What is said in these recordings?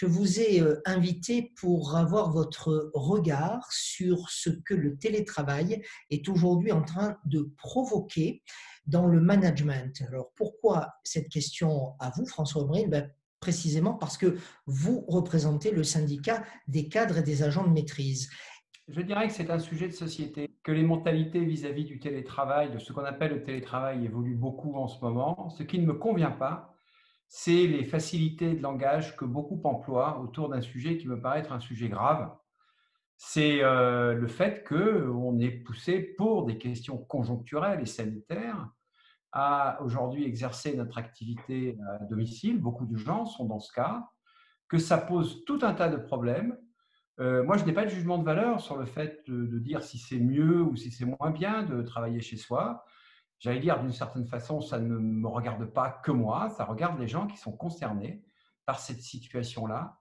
Je vous ai invité pour avoir votre regard sur ce que le télétravail est aujourd'hui en train de provoquer dans le management. Alors pourquoi cette question à vous, François Aubry? Précisément parce que vous représentez le syndicat des cadres et des agents de maîtrise. Je dirais que c'est un sujet de société, que les mentalités vis-à-vis du télétravail, de ce qu'on appelle le télétravail, évoluent beaucoup en ce moment. Ce qui ne me convient pas, c'est les facilités de langage que beaucoup emploient autour d'un sujet qui me paraît être un sujet grave. C'est le fait qu'on est poussé pour des questions conjoncturelles et sanitaires à aujourd'hui exercer notre activité à domicile. Beaucoup de gens sont dans ce cas, que ça pose tout un tas de problèmes. Moi, je n'ai pas de jugement de valeur sur le fait de dire si c'est mieux ou si c'est moins bien de travailler chez soi. J'allais dire, d'une certaine façon, ça ne me regarde pas que moi, ça regarde les gens qui sont concernés par cette situation-là.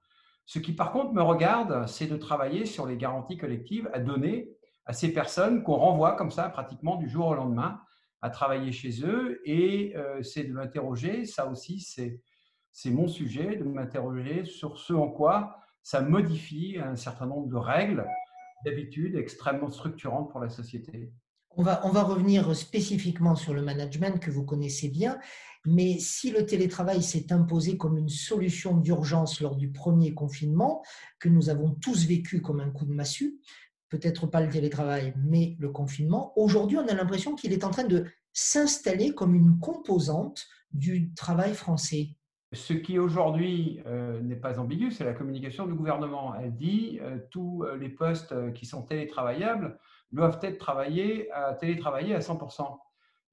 Ce qui, par contre, me regarde, c'est de travailler sur les garanties collectives à donner à ces personnes qu'on renvoie comme ça, pratiquement du jour au lendemain, à travailler chez eux. Et c'est de m'interroger, ça aussi, c'est mon sujet, de m'interroger sur ce en quoi ça modifie un certain nombre de règles, d'habitudes extrêmement structurantes pour la société. On va revenir spécifiquement sur le management que vous connaissez bien, mais si le télétravail s'est imposé comme une solution d'urgence lors du premier confinement, que nous avons tous vécu comme un coup de massue, peut-être pas le télétravail, mais le confinement, aujourd'hui on a l'impression qu'il est en train de s'installer comme une composante du travail français. Ce qui aujourd'hui n'est pas ambigu, c'est la communication du gouvernement. Elle dit tous les postes qui sont télétravaillables doivent être télétravaillés à 100%.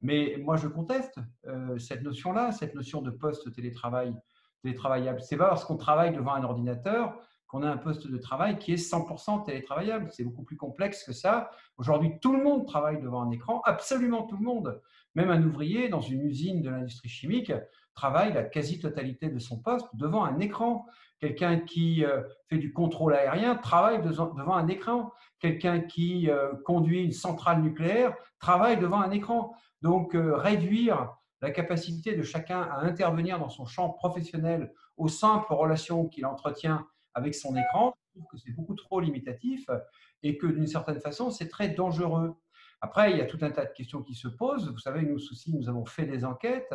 Mais moi, je conteste cette notion-là, cette notion de poste télétravaillable. C'est pas parce qu'on travaille devant un ordinateur qu'on a un poste de travail qui est 100% télétravaillable. C'est beaucoup plus complexe que ça. Aujourd'hui, tout le monde travaille devant un écran, absolument tout le monde. Même un ouvrier dans une usine de l'industrie chimique travaille la quasi-totalité de son poste devant un écran. Quelqu'un qui fait du contrôle aérien travaille devant un écran. Quelqu'un qui conduit une centrale nucléaire travaille devant un écran. Donc, réduire la capacité de chacun à intervenir dans son champ professionnel aux simples relations qu'il entretient avec son écran, je trouve que c'est beaucoup trop limitatif et que d'une certaine façon, c'est très dangereux. Après, il y a tout un tas de questions qui se posent. Vous savez, nous aussi, nous avons fait des enquêtes.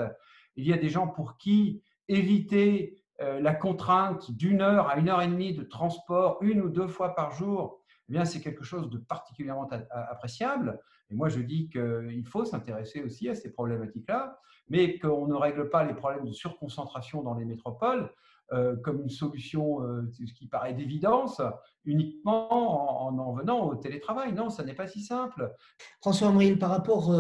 Il y a des gens pour qui éviter la contrainte d'une heure à une heure et demie de transport une ou deux fois par jour, eh bien, c'est quelque chose de particulièrement appréciable. Et moi, je dis qu'il faut s'intéresser aussi à ces problématiques-là, mais qu'on ne règle pas les problèmes de surconcentration dans les métropoles comme une solution qui paraît d'évidence uniquement en venant au télétravail. Non, ça n'est pas si simple. François Amril, par rapport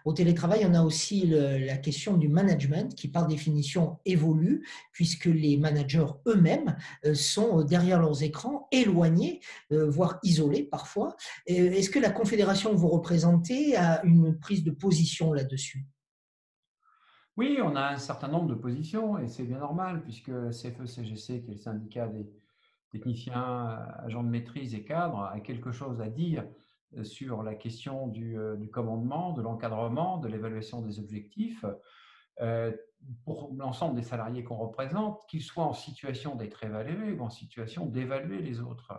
au télétravail, on a aussi la question du management qui, par définition, évolue, puisque les managers eux-mêmes sont derrière leurs écrans, éloignés, voire isolés parfois. Est-ce que la confédération que vous représentez a une prise de position là-dessus? Oui, on a un certain nombre de positions et c'est bien normal puisque CFE-CGC, qui est le syndicat des techniciens, agents de maîtrise et cadres, a quelque chose à dire sur la question du commandement, de l'encadrement, de l'évaluation des objectifs euh, pour l'ensemble des salariés qu'on représente, qu'ils soient en situation d'être évalués ou en situation d'évaluer les autres.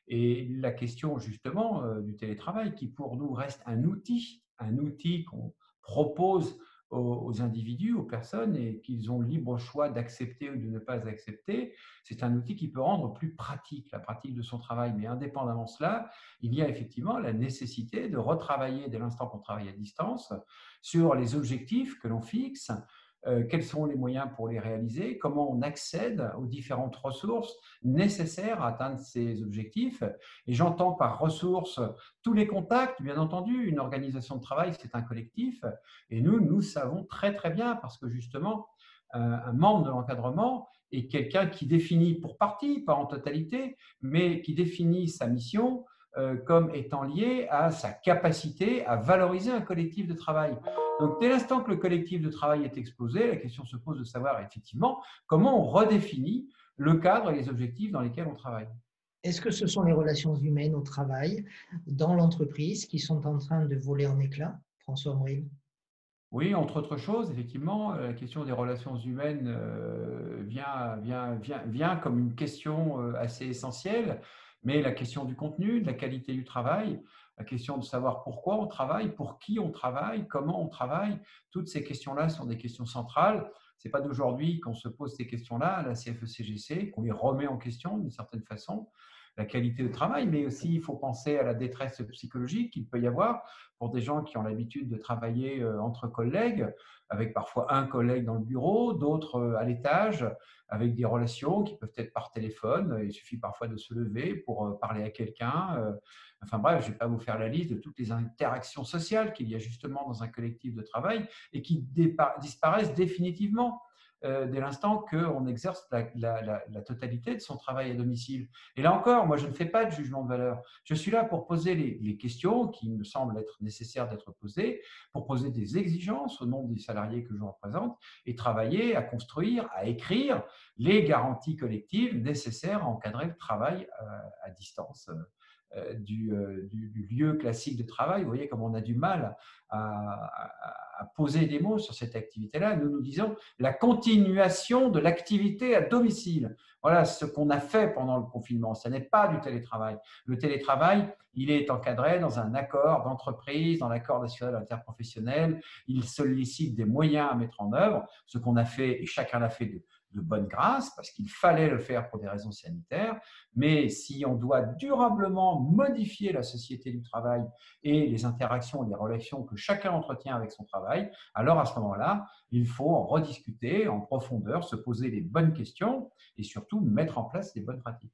Et la question justement du télétravail, qui pour nous reste un outil qu'on propose aux individus, aux personnes, et qu'ils ont le libre choix d'accepter ou de ne pas accepter, c'est un outil qui peut rendre plus pratique la pratique de son travail. Mais indépendamment de cela, il y a effectivement la nécessité de retravailler dès l'instant qu'on travaille à distance sur les objectifs que l'on fixe, quels sont les moyens pour les réaliser, comment on accède aux différentes ressources nécessaires à atteindre ces objectifs. Et j'entends par ressources tous les contacts, bien entendu. Une organisation de travail, c'est un collectif. Et nous savons très, très bien, parce que justement, un membre de l'encadrement est quelqu'un qui définit pour partie, pas en totalité, mais qui définit sa mission comme étant liée à sa capacité à valoriser un collectif de travail. Donc, dès l'instant que le collectif de travail est exposé, la question se pose de savoir effectivement comment on redéfinit le cadre et les objectifs dans lesquels on travaille. Est-ce que ce sont les relations humaines au travail, dans l'entreprise, qui sont en train de voler en éclats, François Amril? Oui, entre autres choses, effectivement, la question des relations humaines vient comme une question assez essentielle, mais la question du contenu, de la qualité du travail, la question de savoir pourquoi on travaille, pour qui on travaille, comment on travaille, toutes ces questions-là sont des questions centrales. Ce n'est pas d'aujourd'hui qu'on se pose ces questions-là à la CFE-CGC, qu'on les remet en question d'une certaine façon. La qualité de travail, mais aussi il faut penser à la détresse psychologique qu'il peut y avoir pour des gens qui ont l'habitude de travailler entre collègues, avec parfois un collègue dans le bureau, d'autres à l'étage, avec des relations qui peuvent être par téléphone. Il suffit parfois de se lever pour parler à quelqu'un. Enfin bref, je ne vais pas vous faire la liste de toutes les interactions sociales qu'il y a justement dans un collectif de travail et qui disparaissent définitivement dès l'instant qu'on exerce la totalité de son travail à domicile. Et là encore, moi, je ne fais pas de jugement de valeur. Je suis là pour poser les questions qui me semblent être nécessaires d'être posées, pour poser des exigences au nom des salariés que je représente et travailler à construire, à écrire les garanties collectives nécessaires à encadrer le travail à distance du lieu classique de travail. Vous voyez comme on a du mal à poser des mots sur cette activité-là. Nous disons la continuation de l'activité à domicile. Voilà ce qu'on a fait pendant le confinement. Ce n'est pas du télétravail. Le télétravail, il est encadré dans un accord d'entreprise, dans l'accord national interprofessionnel. Il sollicite des moyens à mettre en œuvre. Ce qu'on a fait, et chacun l'a fait de bonne grâce, parce qu'il fallait le faire pour des raisons sanitaires. Mais si on doit durablement modifier la société du travail et les interactions, les relations que chacun entretient avec son travail, alors à ce moment-là, il faut en rediscuter en profondeur, se poser les bonnes questions et surtout mettre en place les bonnes pratiques.